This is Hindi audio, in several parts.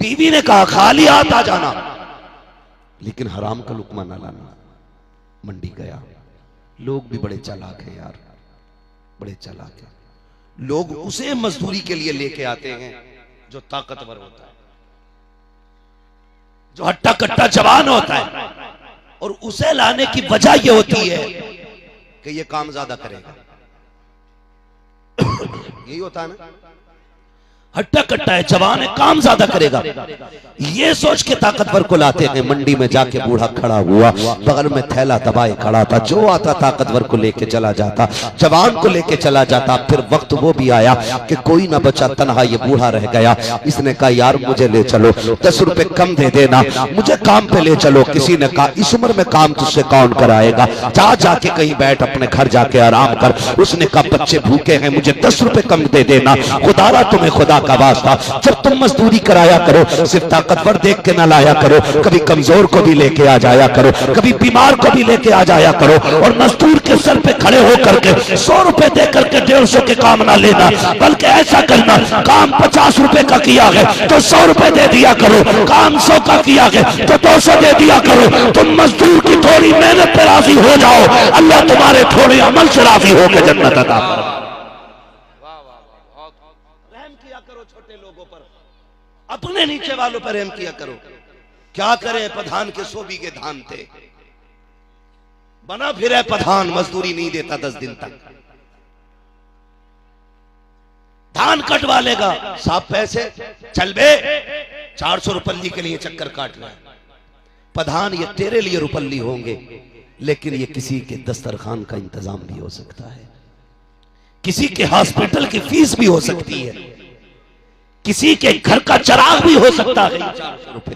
बीवी ने कहा खा लिया आता जाना, लेकिन हराम का लुकमा ना लाना। मंडी गया। लोग भी बड़े चालाक हैं यार, बड़े चालाक हैं। लोग उसे मजदूरी के लिए लेके आते हैं जो ताकतवर होता है, जो हट्टा कट्टा जवान होता है, और उसे लाने की वजह यह होती है कि यह काम ज्यादा करेगा। यही होता है ना, हट्टा कट्टा है, जवान है, काम ज्यादा करेगा, ये सोच के ताकतवर को लाते हैं। मंडी में जाके बूढ़ा खड़ा हुआ, बगल में थैला दबाए खड़ा था। जो आता ताकतवर को लेके चला जाता, जवान को लेके चला जाता। फिर वक्त वो भी आया कि कोई ना बचा, तनहा ये बूढ़ा रह गया। इसने कहा यार मुझे ले चलो, 10 रुपए कम दे देना, मुझे काम पे ले चलो। किसी ने कहा इस उम्र में काम तुझसे कौन कराएगा, जा जाके कहीं बैठ, अपने घर जाके आराम कर। उसने कहा बच्चे भूखे हैं, मुझे 10 रुपए कम दे देना। खुदारा तुम्हें खुदा का वास्ता, जब तुम मजदूरी कराया करो सिर्फ ताकतवर देख के ना लाया करो, कभी कमजोर को भी लेके आ जाया करो, कभी बीमार को भी लेके आ जाया करो। और मजदूर के सर पे खड़े होकर के 100 रुपए दे करके 150 के काम ना लेना, बल्कि ऐसा करना, काम 50 रुपए का किया है तो 100 रुपए दे दिया करो, काम 100 का किया है तो 200 दे दिया करो। तुम मजदूर की थोड़ी मेहनत पे राजी हो जाओ, अल्लाह तुम्हारे थोड़े अमल से राजी होकर जन्नत अता फरमाए। अपने नीचे वालों पर रहम किया करो। क्या करे प्रधान के 100 बीघे धान थे, बना फिर है प्रधान, मजदूरी नहीं देता 10 दिन तक। धान कटवा लेगा, साफ पैसे चल बे, 400 रुपल्ली के लिए चक्कर काट रहा है प्रधान। ये तेरे लिए रुपल्ली होंगे, लेकिन ये किसी के दस्तरखान का इंतजाम भी हो सकता है, किसी के हॉस्पिटल की फीस भी हो सकती है, किसी के घर का चिराग भी हो सकता है। 400 रुपए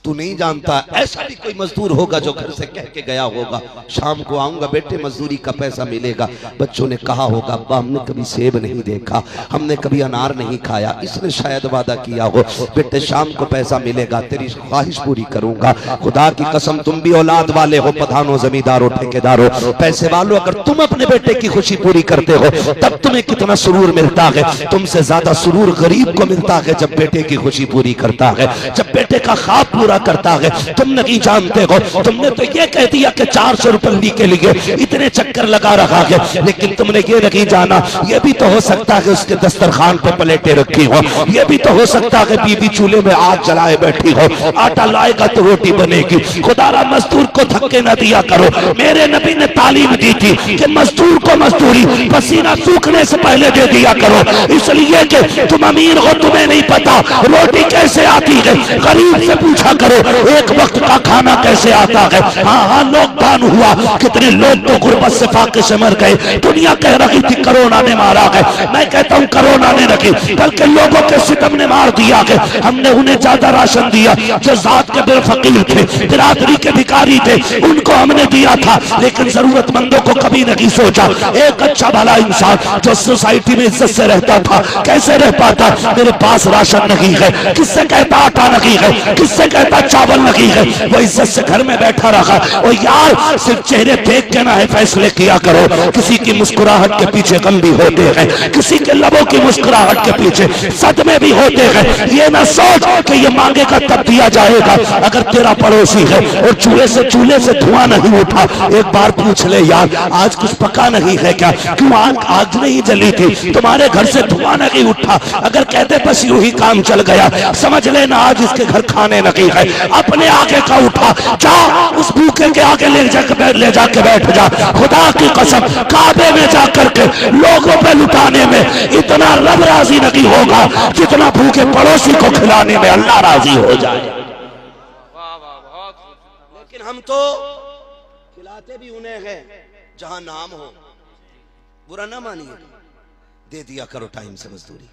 तू नहीं जानता, ऐसा भी कोई मजदूर होगा जो घर से कह के गया होगा शाम को आऊंगा बेटे, मजदूरी का पैसा मिलेगा। बच्चों ने कहा होगा अब्बा हमने कभी सेब नहीं देखा, हमने कभी अनार नहीं खाया। इसने शायद वादा किया हो बेटे शाम को पैसा मिलेगा, तेरी ख्वाहिश पूरी करूंगा। खुदा की कसम तुम भी औलाद वाले हो, प्रधानों, जमींदारों, ठेकेदारों, पैसे वालों, अगर तुम अपने बेटे की खुशी पूरी करते हो तब तुम्हें कितना सुरूर मिलता है। तुमसे ज्यादा सुरूर गरीब को मिलता है जब बेटे की खुशी पूरी करता है, जब बेटे का ख्वाब पूरा करता है। तुम नहीं जानते हो, तुमने तो ये कह दिया कि 400 रुपये के लिए इतने चक्कर लगा रखा है, लेकिन तुमने ये नहीं जाना ये भी तो हो सकता है उसके दस्तरखान पे प्लेटें रखी हो, ये भी तो हो सकता है बीबी चूल्हे में आग जलाए बैठी हो, आटा लाएगा तो रोटी बनेगी। खुदारा मजदूर को धक्के न दिया करो। मेरे नबी ने तालीम दी थी कि मजदूर को मजदूरी पसीना सूखने से पहले दे दिया करो, इसलिए कि तुम अमीर हो, तुम्हें नहीं पता रोटी कैसे आती है। गरीब से पूछा करो एक वक्त का खाना कैसे आता है। हाँ हाँ लॉकडाउन हुआ, कितने लोग तो गुर्बत से फाके से मर गए। दुनिया कह रही थी कोरोना ने मारा है, मैं कहता हूँ कोरोना ने नहीं बल्कि लोगों के सितम ने मार दिया है। हमने उन्हें ज्यादा राशन दिया जो जात के बड़े फकीर थे, बिरादरी के भिखारी थे, उनको हमने दिया था, लेकिन जरूरतमंदों को कभी नहीं सोचा। एक अच्छा भला इंसान जो सोसाइटी में इज्जत से रहता था कैसे रह पाता। मेरे पास राशन नहीं है, किससे कहता आटा नहीं है, किससे कहता चावल नहीं है, वो इज्जत से घर में बैठा रहा। और यार सिर्फ चेहरे देख के ना है फैसले किया करो, किसी की मुस्कुराहट के पीछे गम भी होते हैं, किसी के लबों की मुस्कुराहट के पीछे सदमे भी होते हैं। ये ना सोच कि ये मांगेगा तब दिया जाएगा। अगर तेरा पड़ोसी है और चूल्हे से धुआं नहीं उठा, एक बार पूछ ले यार आज कुछ पका नहीं है क्या, क्यों आग नहीं जली थी, तुम्हारे घर से धुआं नहीं उठा। अगर कहते बस यूं ही काम चल गया, समझ लेना आज इसके घर खाने नहीं है। अपने आगे का उठा, जा उस भूखे के आगे ले जाके बैठ जा। खुदा की कसम काबे में जाकर के लोगों पे लुटाने में इतना रब राजी नहीं होगा जितना भूखे पड़ोसी को खिलाने में अल्लाह राजी हो जाए। लेकिन हम तो खिलाते भी उन्हें हैं जहां नाम हो, बुरा ना मानिए, दे दिया करो टाइम से मजदूरी,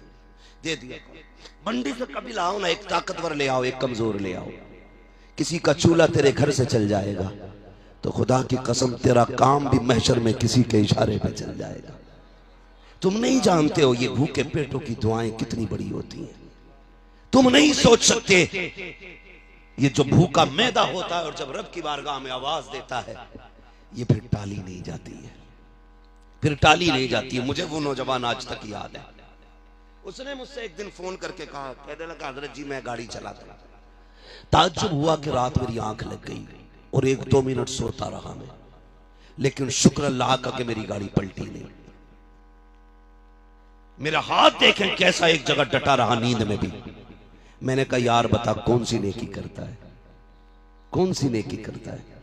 दे दिया करो। मंडी से कभी लाओ ना, एक ताकतवर ले आओ, एक कमजोर ले आओ। किसी का चूल्हा तेरे घर से चल जाएगा तो खुदा की कसम तेरा काम भी महशर में किसी के इशारे पे चल जाएगा। तुम नहीं जानते हो ये भूखे पेटों की दुआएं कितनी बड़ी होती हैं। तुम नहीं सोच सकते ये जो भूखा मैदा होता है और जब रब की बारगाह में आवाज देता है ये फिर टाली नहीं जाती है, फिर टाली नहीं जाती है। मुझे वो नौजवान आज तक याद है, उसने मुझसे एक दिन फोन करके कहा, कहने लगा हजरत जी मैं गाड़ी चलाता, ताज्जुब हुआ कि रात मेरी आंख लग गई और 1-2 मिनट सोता रहा मैं, लेकिन शुक्र अल्लाह का कि मेरी गाड़ी पलटी नहीं। मेरा हाथ देखें कैसा एक जगह डटा रहा नींद में भी। मैंने कहा यार बता कौन सी नेकी करता है, कौन सी नेकी करता है।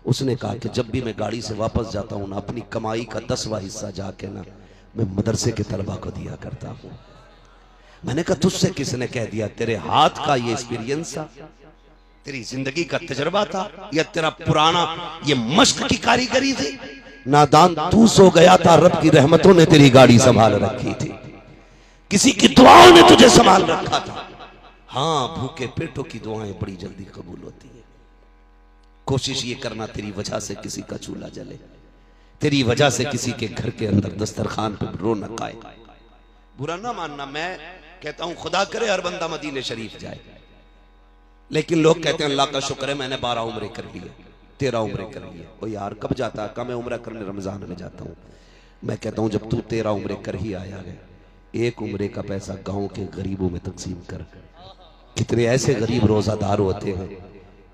उसने कहा कि जब भी मैं गाड़ी से वापस जाता हूं ना, अपनी कमाई का 10वां हिस्सा जाके ना मैं मदरसे के तलबा को दिया करता हूं। मैंने कहा तुझसे किसने कह दिया? तेरे हाथ का ये एक्सपीरियंस था, तेरी जिंदगी का तजर्बा था, या तेरा पुराना ये मश्क की कारीगरी थी? नादान तू सो गया था, रब की रहमतों ने तेरी गाड़ी संभाल रखी थी, किसी की दुआओं ने तुझे संभाल रखा था। हाँ, भूखे पेटों की दुआएं बड़ी जल्दी कबूल होती है। कोशिश ये करना तेरी वजह से किसी का चूल्हा जले, तेरी वजह से किसी के घर के अंदर दस्तरखान पे रौनक आए। बुरा ना मानना, मैं कहता हूं खुदा करे हर बंदा मदीने शरीफ जाए, लेकिन लोग कहते हैं अल्लाह का शुक्र है मैंने 12 उम्रे कर लिए, 13 उम्रे कर लिए। ओ यार कब जाता है? मैं उम्रा करने रमजान में जाता हूँ। मैं कहता हूँ जब तू 13 उम्रे कर ही आया है, 1 उम्रे का पैसा गांव के गरीबों में तकसीम कर। कितने ऐसे गरीब रोजादार होते हैं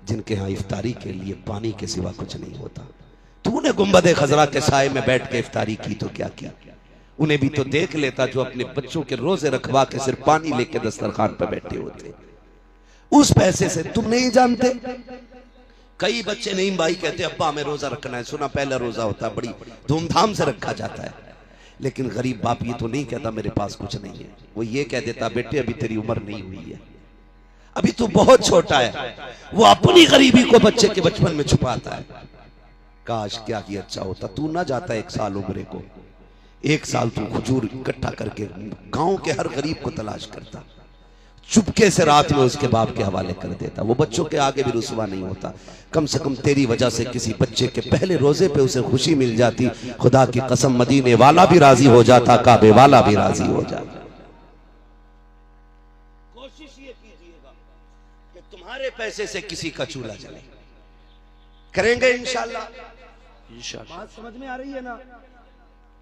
जिनके यहाँ इफ्तारी के लिए पानी के सिवा कुछ नहीं होता। तूने गुंबद खजरा के साए में बैठ के इफ्तारी की तो क्या किया? उन्हें भी तो देख लेता जो अपने बच्चों के रोजे रखवा के सिर्फ पानी लेके दस्तरखान पर बैठे होते। उस पैसे से तुम नहीं जानते, कई बच्चे नहीं भाई कहते अब्बा हमें रोजा रखना है, सुना पहला रोजा होता है, बड़ी धूमधाम से रखा जाता है। लेकिन गरीब बाप ये तो नहीं कहता मेरे पास कुछ नहीं है, वो ये कह देता बेटे अभी तेरी उम्र नहीं हुई है, अभी तू बहुत छोटा है। वो अपनी गरीबी को बच्चे के बचपन में छुपाता है। काश क्या ही अच्छा होता, तू ना जाता 1 साल उम्रे को, 1 साल तू खजूर इकट्ठा करके गांव के हर गरीब को तलाश करता, चुपके से रात में उसके बाप के हवाले कर देता। वो बच्चों के आगे भी रुसवा नहीं होता। कम से कम तेरी वजह से किसी बच्चे के पहले रोजे पे उसे खुशी मिल जाती। खुदा की कसम मदीने वाला भी राजी हो जाता, काबे वाला भी राजी हो जाता। कोशिश ये कीजिएगा कि तुम्हारे पैसे से किसी का चूल्हा जले। करेंगे इंशाल्लाह। इंशाल्लाह। बात समझ में आ रही है ना?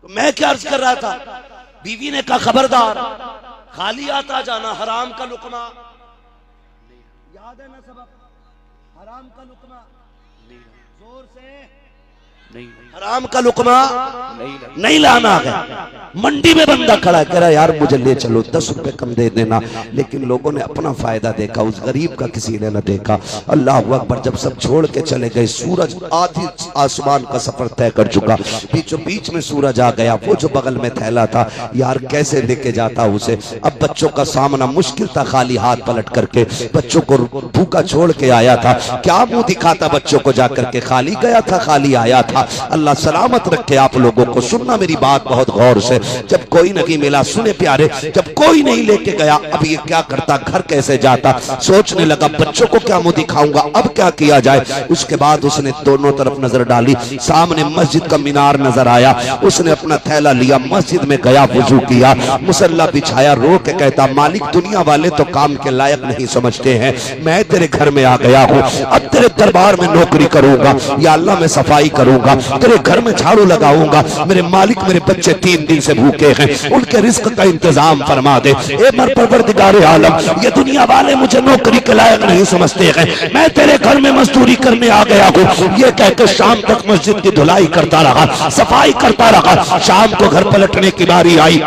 तो मैं क्या अर्ज कर रहा था, बीवी ने कहा खबरदार खाली आता जाना, हराम का लुकमा याद है ना सबक? हराम का लुकमा जोर से नहीं, हराम का लुकमा नहीं लाना है। मंडी में बंदा खड़ा कह रहा यार मुझे ले चलो, 10 रुपए कम दे देना, लेकिन लोगों ने अपना फायदा देखा, उस गरीब का किसी ने न देखा। अल्लाह अकबर। जब सब छोड़ के चले गए, सूरज आधी आसमान का सफर तय कर चुका, बीचों बीच में सूरज आ गया। वो जो बगल में थैला था यार कैसे लेके जाता उसे। अब बच्चों का सामना मुश्किल था, खाली हाथ पलट करके बच्चों को भूखा छोड़ के आया था। क्या मुंह दिखाता बच्चों को जाकर के? खाली गया था, खाली आया था। अल्लाह सलामत रखे आप लोगों को। सुनना मेरी बात बहुत गौर से। जब कोई नहीं मिला, सुने प्यारे, जब कोई नहीं लेके गया, अब ये क्या करता, घर कैसे जाता? सोचने लगा बच्चों को क्या मुंह दिखाऊंगा, अब क्या किया जाए। उसके बाद उसने दोनों तरफ नजर डाली, सामने मस्जिद का मीनार नजर आया। उसने अपना थैला लिया, मस्जिद में गया, वुजू किया, मुसल्ला बिछाया, रो के कहता मालिक दुनिया वाले तो काम के लायक नहीं समझते हैं, मैं तेरे घर में आ गया हूँ, अब तेरे दरबार में नौकरी करूंगा। या अल्लाह मैं सफाई करूंगा, तेरे घर में झाड़ू लगाऊंगा। मेरे मालिक मेरे बच्चे 3 दिन से भूखे हैं, उनके रिस्क का इंतजाम फरमा दे। ए मर परवरदिगार आलम, ये दुनिया वाले मुझे नौकरी के लायक नहीं समझते हैं, मैं तेरे घर में मजदूरी करने आ गया हूँ। ये कहकर शाम तक मस्जिद की धुलाई करता रहा, सफाई करता रहा। शाम को घर पलटने की बारी आई।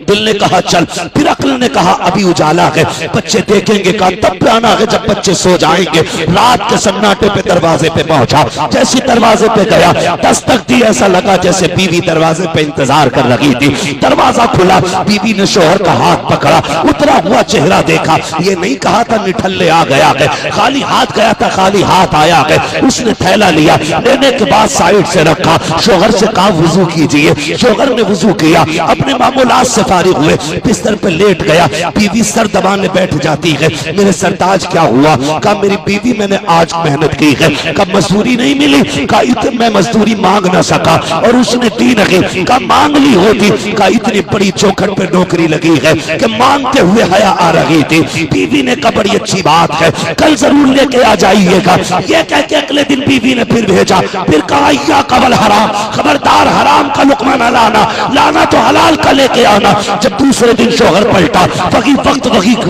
दिल ने कहा चल, फिर अक्ल ने कहा अभी उजाला है, बच्चे देखेंगे। कहा तब आना है जब बच्चे सो जाएंगे। रात के सन्नाटे पे दरवाजे पे पहुंचा। जैसे दरवाजे पे गया, दस्तक दी, ऐसा लगा जैसे बीवी दरवाजे पे इंतजार कर रही थी। दरवाजा खुला, बीवी ने शोहर का हाथ पकड़ा, उतरा हुआ चेहरा देखा। ये नहीं कहा था निठल्ले आ गया है, खाली हाथ गया था, खाली हाथ आया है। उसने थैला लिया, लेने के बाद साइड से रखा, शोहर से कहा वुजू कीजिए। शोहर ने वुजू किया, अपने मामूलात से फारिग हुए, बिस्तर पे लेट गया। बीवी सर दबाने बैठ जाती है। मेरे सरताज क्या हुआ? कहा मेरी बीवी मैंने आज मेहनत की है। कब मजदूरी नहीं मिली? कहा मैं मैं मजदूरी मांग ना सका और उसने दी नहीं। का मांग ली होती, का इतनी बड़ी चौखट पे नौकरी लगी है कि मांगते हुए हया आ रही थी। बीवी ने कहा बड़ी अच्छी बात है, कल जरूर लेके आ जाइएगा। ये कह के अगले दिन बीवी ने फिर भेजा, फिर कहा या कबल हराम, खबरदार हराम का लुकमा न लाना, लाना तो हलाल का लेके आना। जब दूसरे दिन शोहर पलटा, वही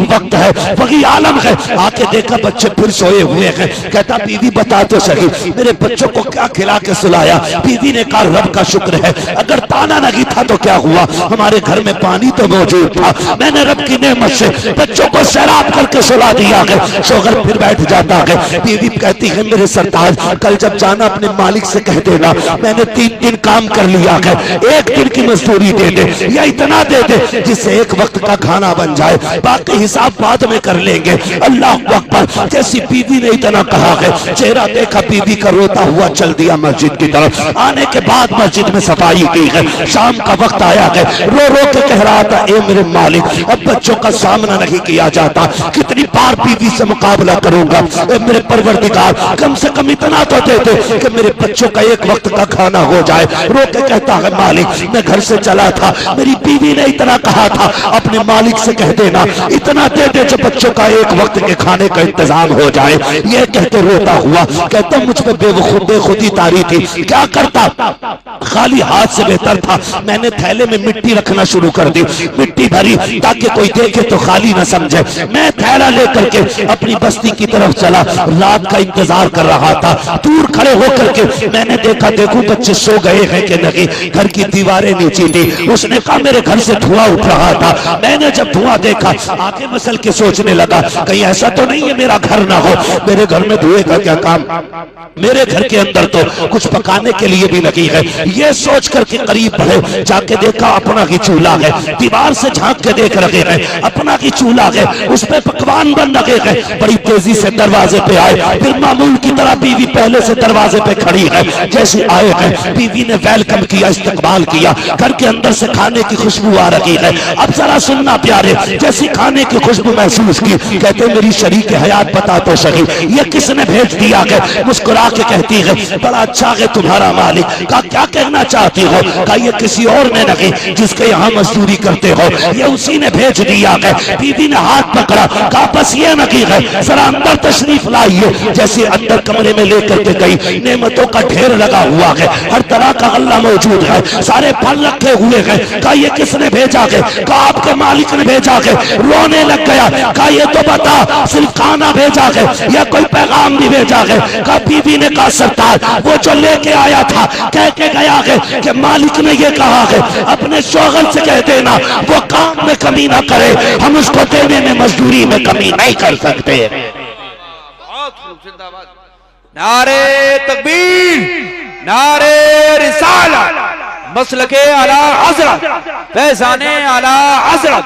वक्त है, वही आलम है, आके देखा बच्चे फिर सोए हुए हैं। कहता बीवी बता तो सही मेरे बच्चों को क्या खिला के सुलाया। बीवी ने कहा रब का शुक्र है, अगर ताना नहीं था तो क्या हुआ, हमारे घर में पानी तो मौजूद था, मैंने रब की नेमत से बच्चों को सैराब करके सुला दिया है। शोहर फिर बैठ जाता है। बीवी कहती है मेरे सरताज कल जब जाना अपने मालिक से कह देना मैंने 3 दिन काम कर लिया है, 1 दिन की मजदूरी दे दे या इतना दे दे जिससे 1 वक्त का खाना बन जाए, बाकी हिसाब बाद में कर लेंगे। अल्लाह अकबर। जैसी बीवी ने इतना कहा है, चेहरा देखा बीवी का रोता हुआ चल दिया मस्जिद की तरफ। आने के बाद मस्जिद में सफाई की है, शाम का वक्त आया है, रो रो के कह रहा था ए मेरे मालिक अब बच्चों का सामना नहीं किया जाता, कितनी बार बीवी से मुकाबला करूंगा, ए मेरे परवरदिगार कम से कम इतना तो दे दे कि मेरे बच्चों का 1 वक्त का खाना हो जाए। रो के कहता है मालिक मैं घर से चला था, मेरी बीवी ने इतना कहा था अपने मालिक से कह देना इतना दे दे जो बच्चों का 1 वक्त के खाने का इंतजाम हो जाए। ये कहते रोता हुआ कहता मुझ पे बेखुदी तारी थी, क्या करता, खाली हाथ से बेहतर था मैंने थैले में मिट्टी रखना शुरू कर दी, मिट्टी भरी ताकि कोई देखे तो खाली ना समझे। मैं थैला लेकर के अपनी बस्ती की तरफ चला, रात का इंतजार कर रहा था। दूर खड़े होकर के मैंने देखा देखूं बच्चे सो गए हैं कि नहीं, घर की दीवारें नीची थी। उसने कहा मेरे घर से धुआं उठ रहा था, मैंने जब धुआं देखा आगे मसल के सोचने लगा कहीं ऐसा तो नहीं है मेरा घर ना हो, मेरे घर में धुएं का क्या काम, मेरे घर के अंदर तो कुछ पकाने के लिए भी नहीं है। ये सोच करके करीब बढ़े, जाके देखा अपना ही चूल्हा है, दीवार से झांक के देख रहे हैं अपना ही चूल्हा है, उस पे पकवान बन रहे हैं। बड़ी तेजी से दरवाजे पे आए, फिर मामूल की तरह बीवी पहले से दरवाजे पे खड़ी है। जैसे आए हैं बीवी ने वेलकम किया, इस्तकबाल किया, घर के अंदर से खाने की खुशबू आ रही है। अब जरा सुनना प्यारे, जैसी खाने की खुशबू महसूस की, कहते मेरी शरीक हयात बता तो सही ये किसने भेज दिया है। मुस्कुरा के कहती है बड़ा अच्छा है तुम्हारा मालिक। का क्या कहना चाहती हो, का ये किसी और ने नहीं जिसके यहाँ मजदूरी करते हो, ये उसी ने भेज दिया है। बीवी ने हाथ पकड़ा, कहा बस ये नहीं है जरा अंदर तशरीफ लाइए। जैसे अंदर कमरे में लेकर के गई, नेमतों का ढेर लगा हुआ है, हर तरह का गल्ला मौजूद है, सारे फल रखे हुए हैं। कहा ये किसने भेजा है, कहा आपके मालिक ने भेजा है। रोने लग गया, कहा ये तो बता सिर्फ खाना भेजा है या कोई पैगाम भी भेजा है। कहा बीवी ने कहा सरदार वो जो लेके आया था कह के गया है कि मालिक ने ये कहा है अपने शोहर से कह देना वो काम में कमी ना करे, हम उसको देने में मजदूरी में कमी नहीं कर सकते। नारे तकबीर, नारे रिसालत, मसलके आला हज़रत, फैज़ाने आला हज़रत,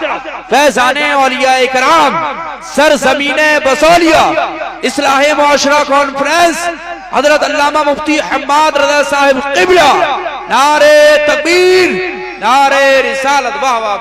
फैज़ाने औलिया इकराम, सरज़मीने बसौलिया, इस्लाहे मुआशरा कॉन्फ्रेंस, हज़रत अल्लामा मुफ्ती हम्माद रज़ा साहिब क़िबला। नारे तकबीर, नारे रिसालत, वाह वाह।